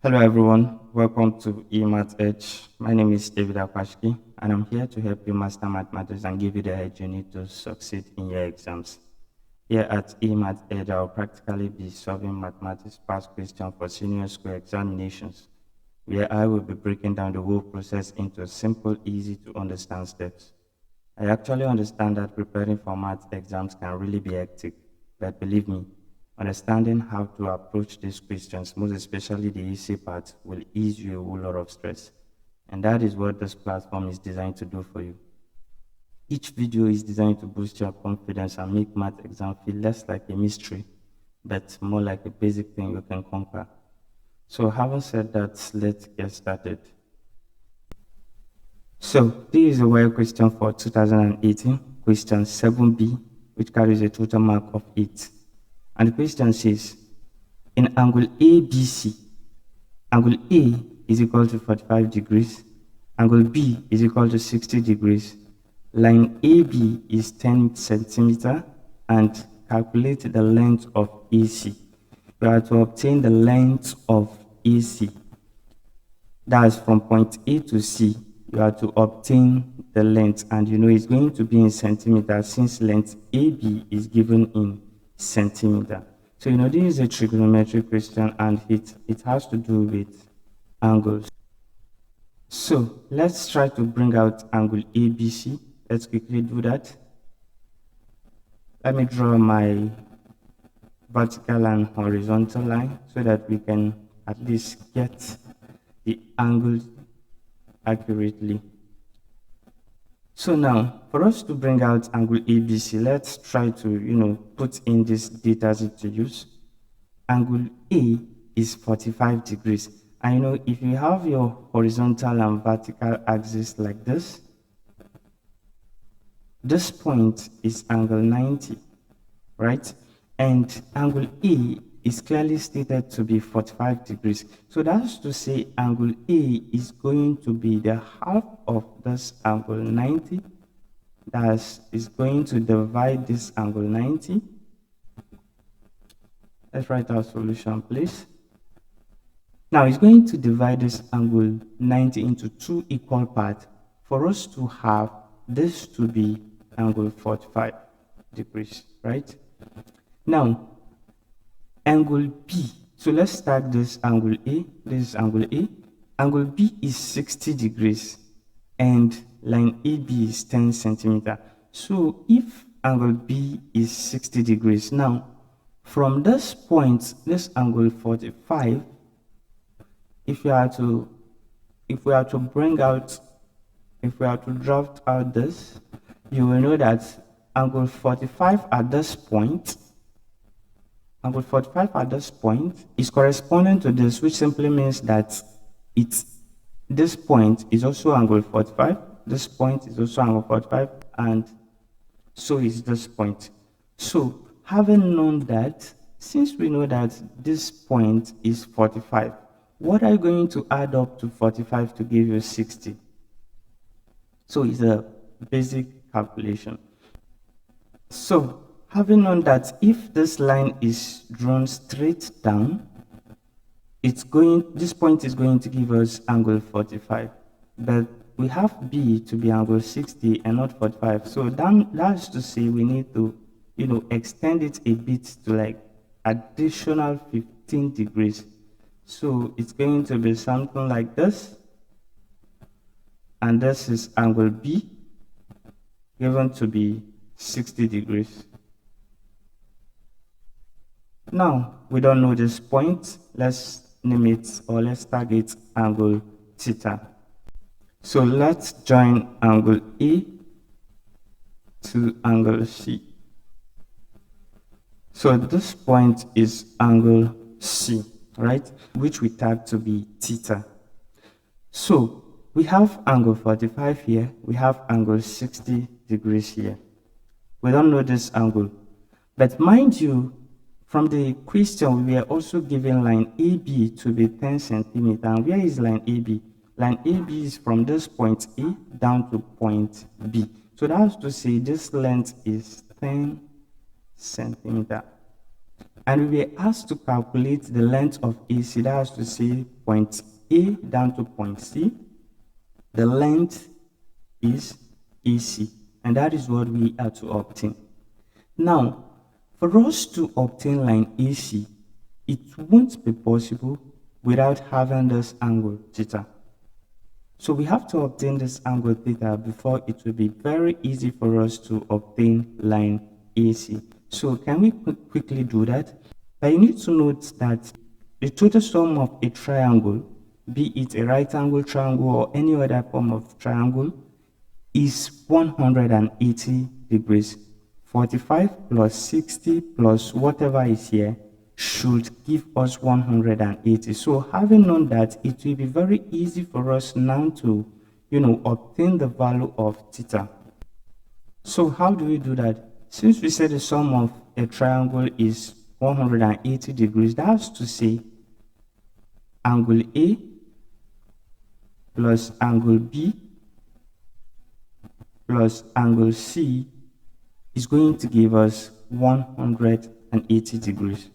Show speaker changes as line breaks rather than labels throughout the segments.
Hello everyone, welcome to eMath Edge. My name is David Akwashki and I'm here to help you master mathematics and give you the edge you need to succeed in your exams. Here at eMath Edge, I'll practically be solving mathematics past questions for senior school examinations, where I will be breaking down the whole process into simple, easy to understand steps. I actually understand that preparing for math exams can really be hectic, but believe me, understanding how to approach these questions, most especially the easy part, will ease you a whole lot of stress. And that is what this platform is designed to do for you. Each video is designed to boost your confidence and make math exam feel less like a mystery, but more like a basic thing you can conquer. So having said that, let's get started. So this is a WAEC question for 2018, question 7b, which carries a total mark of 8. And the question says, in angle ABC, angle A is equal to 45 degrees, angle B is equal to 60 degrees, line AB is 10 centimeter, and calculate the length of AC. We are to obtain the length of AC. That's from point A to C. You have to obtain the length, and you know it's going to be in centimeters since length AB is given in centimeter. So you know this is a trigonometry question and it has to do with angles. So let's try to bring out angle ABC. Let's quickly do that. Let me draw my vertical and horizontal line so that we can at least get the angle accurately. So now, for us to bring out angle ABC, let's try to, put in this data to use. Angle A is 45 degrees. And if you have your horizontal and vertical axis like this point is angle 90, right? And angle A is clearly stated to be 45 degrees. So that's to say angle A is going to be the half of this angle 90. That is going to divide this angle 90. Let's write our solution, please. Now it's going to divide this angle 90 into two equal parts for us to have this to be angle 45 degrees, right? Now, angle B. So let's start this angle A. This is angle A. Angle B is 60 degrees and line AB is 10 centimeter. So if angle B is 60 degrees, now from this point, this angle 45, if we are to draft out this, you will know that angle 45 at this point, is corresponding to this, which simply means that this point is also angle 45, this point is also angle 45, and so is this point. So having known that, since we know that this point is 45, what are you going to add up to 45 to give you 60? So it's a basic calculation. So having known that if this line is drawn straight down, this point is going to give us angle 45, but we have B to be angle 60 and not 45. So that's to say we need to, extend it a bit to like additional 15 degrees. So it's going to be something like this, and this is angle B given to be 60 degrees. Now, we don't know this point. Let's name it, or let's target angle theta. So let's join angle A to angle C. So this point is angle C, right? Which we tag to be theta. So we have angle 45 here. We have angle 60 degrees here. We don't know this angle. But mind you, from the question, we are also given line AB to be 10 centimeter. And where is line AB? Line AB is from this point A down to point B. So that's to say this length is 10 centimeter. And we were asked to calculate the length of AC, that has to say point A down to point C. The length is AC, and that is what we are to obtain. Now, for us to obtain line AC, it won't be possible without having this angle theta. So we have to obtain this angle theta before it will be very easy for us to obtain line AC. So can we quickly do that? But you need to note that the total sum of a triangle, be it a right angle triangle or any other form of triangle, is 180 degrees. 45 plus 60 plus whatever is here should give us 180. So having known that, it will be very easy for us now to, obtain the value of theta. So how do we do that? Since we said the sum of a triangle is 180 degrees, that's to say angle A plus angle B plus angle C is going to give us 180 degrees.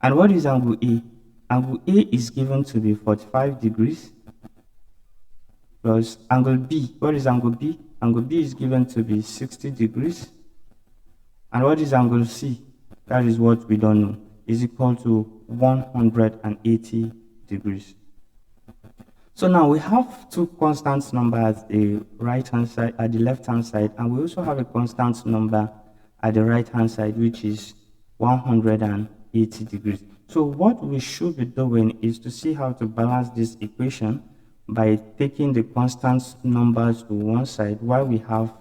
And what is angle A? Angle A is given to be 45 degrees plus angle B. What is angle B? Angle B is given to be 60 degrees. And what is angle C? That is what we don't know. Is equal to 180 degrees. So now we have two constant numbers at the right hand side, at the left hand side, and we also have a constant number at the right hand side, which is 180 degrees. So what we should be doing is to see how to balance this equation by taking the constant numbers to one side while we have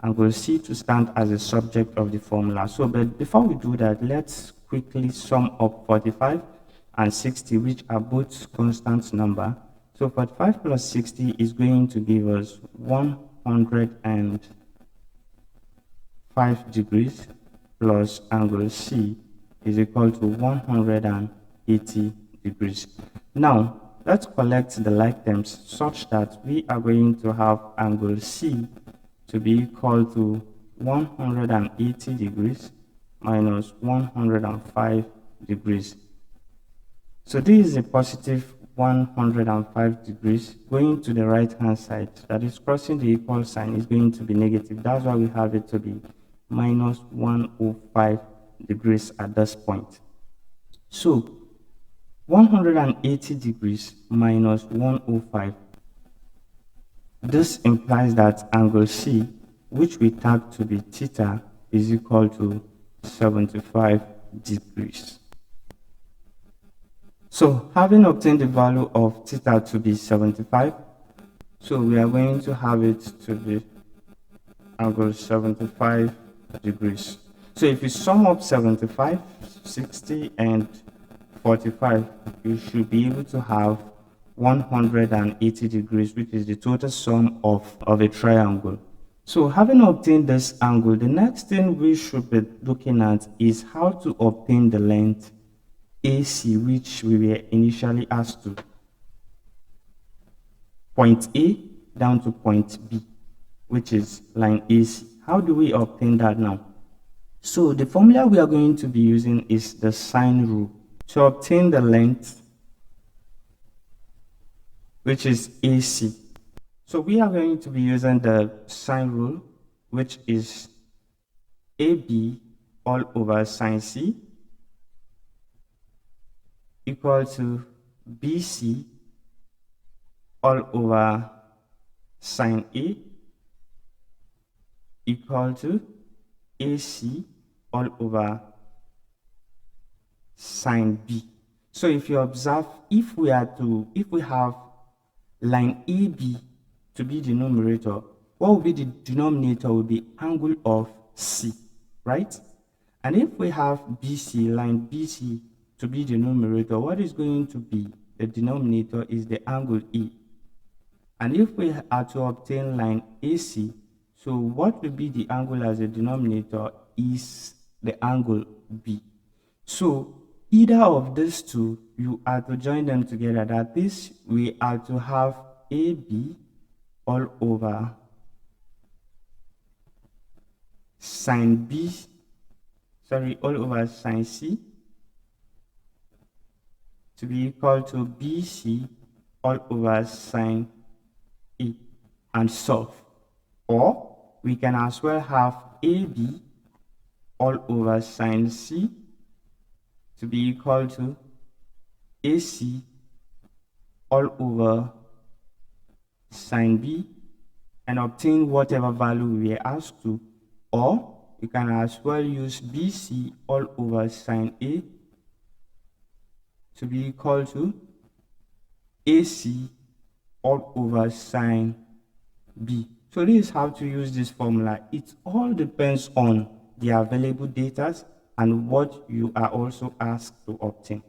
angle C to stand as a subject of the formula. So but before we do that, let's quickly sum up 45 and 60, which are both constant number. So 45 plus 60 is going to give us 105 degrees plus angle C is equal to 180 degrees. Now, let's collect the like terms such that we are going to have angle C to be equal to 180 degrees minus 105 degrees. So this is a positive 105 degrees going to the right hand side, that is crossing the equal sign, is going to be negative. That's why we have it to be minus 105 degrees at this point. So 180 degrees minus 105, this implies that angle C, which we tag to be theta, is equal to 75 degrees. So having obtained the value of theta to be 75, so we are going to have it to be angle 75 degrees. So if you sum up 75, 60, and 45, you should be able to have 180 degrees, which is the total sum of a triangle. So having obtained this angle, the next thing we should be looking at is how to obtain the length AC, which we were initially asked to. Point A down to point B, which is line AC. How do we obtain that now? So the formula we are going to be using is the sine rule. To obtain the length, which is AC, so we are going to be using the sine rule, which is AB all over sine C equal to BC all over sine A equal to AC all over sine B. So if you observe, if we have line AB to be the numerator, what will be the denominator? Will be angle of C, right? And if we have BC, line BC to be the numerator, what is going to be the denominator is the angle E. And if we are to obtain line AC, so what will be the angle as a denominator is the angle B. So either of these two, you are to join them together. That is, we are to have AB all over sine B, all over sine C to be equal to BC all over sine A and solve. Or we can as well have AB all over sine C to be equal to AC all over sine B and obtain whatever value we are asked to. Or we can as well use BC all over sine A to be equal to AC all over sine B. So this is how to use this formula. It all depends on the available data and what you are also asked to obtain.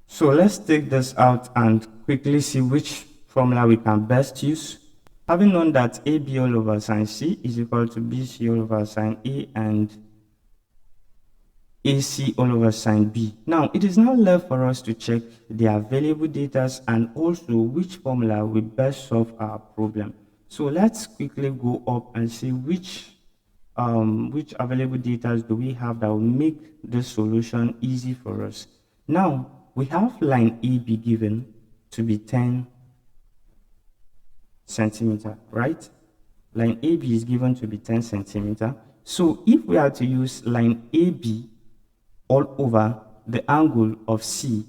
So let's take this out and quickly see which formula we can best use. Having known that AB all over sine C is equal to BC all over sine A and AC all over sine B. Now, it is now left for us to check the available data and also which formula will best solve our problem. So let's quickly go up and see which available data do we have that will make this solution easy for us. Now, we have line AB given to be 10 centimeter, right? Line AB is given to be 10 centimeter. So if we are to use line AB all over the angle of C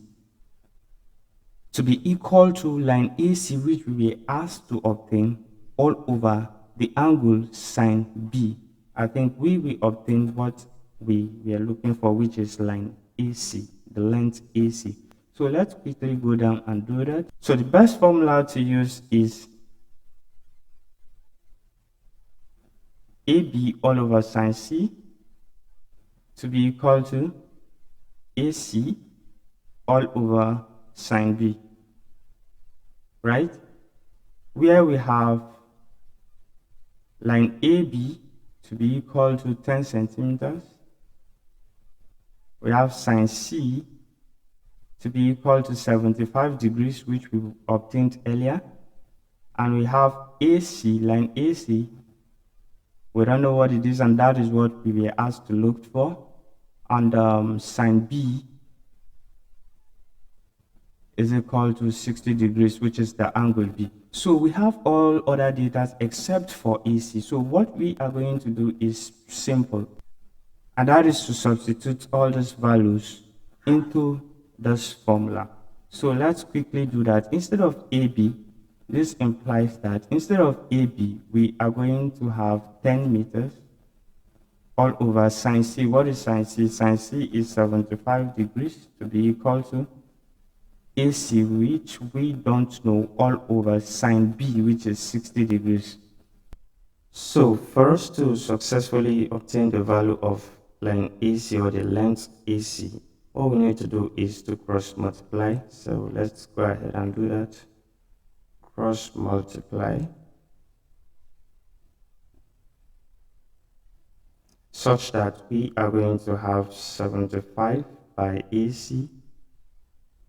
to be equal to line AC, which we were asked to obtain, all over the angle sine B, I think we will obtain what we are looking for, which is line AC, the length AC. So let's quickly go down and do that. So the best formula to use is AB all over sine C to be equal to AC all over sine B, right? Where we have line AB to be equal to 10 centimeters, we have sine C to be equal to 75 degrees, which we obtained earlier, and we have AC, line AC, we don't know what it is, and that is what we were asked to look for. And sine B is equal to 60 degrees, which is the angle B. So we have all other data except for AC. So what we are going to do is simple, and that is to substitute all these values into this formula. So let's quickly do that. Instead of AB, this implies that instead of AB, we are going to have 10 meters all over sine C. What is sine C? Sine C is 75 degrees to be equal to AC, which we don't know, all over sine B, which is 60 degrees. So for us to successfully obtain the value of line AC or the length AC, all we need to do is to cross multiply. So let's go ahead and do that. Cross multiply such that we are going to have 75 by AC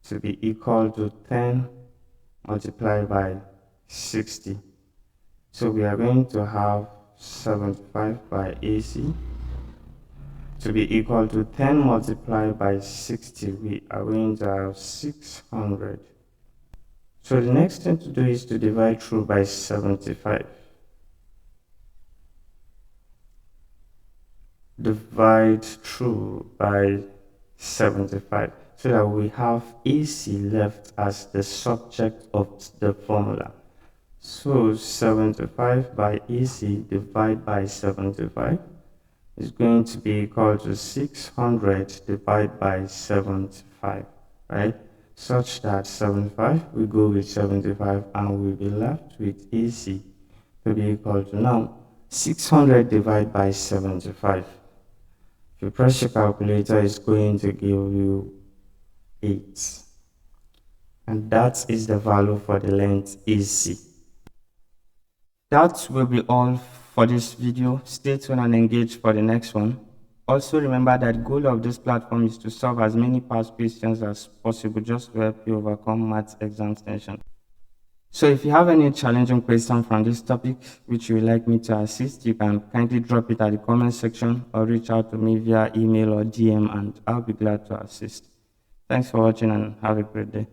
to be equal to 10 multiplied by 60. So we are going to have 75 by AC to be equal to 10 multiplied by 60. We are going to have 600. So the next thing to do is to divide through by 75. Divide through by 75 so that we have AC left as the subject of the formula. So 75 by AC divided by 75 is going to be equal to 600 divided by 75, right? Such that 75 we go with 75 and we'll be left with AC to be equal to now 600 divided by 75. If you press your calculator, it's going to give you 8. And that is the value for the length AC. That will be all for this video. Stay tuned and engage for the next one. Also remember that the goal of this platform is to solve as many past questions as possible just to help you overcome maths exam tension. So if you have any challenging question from this topic which you would like me to assist, you can kindly drop it at the comment section or reach out to me via email or DM and I'll be glad to assist. Thanks for watching and have a great day.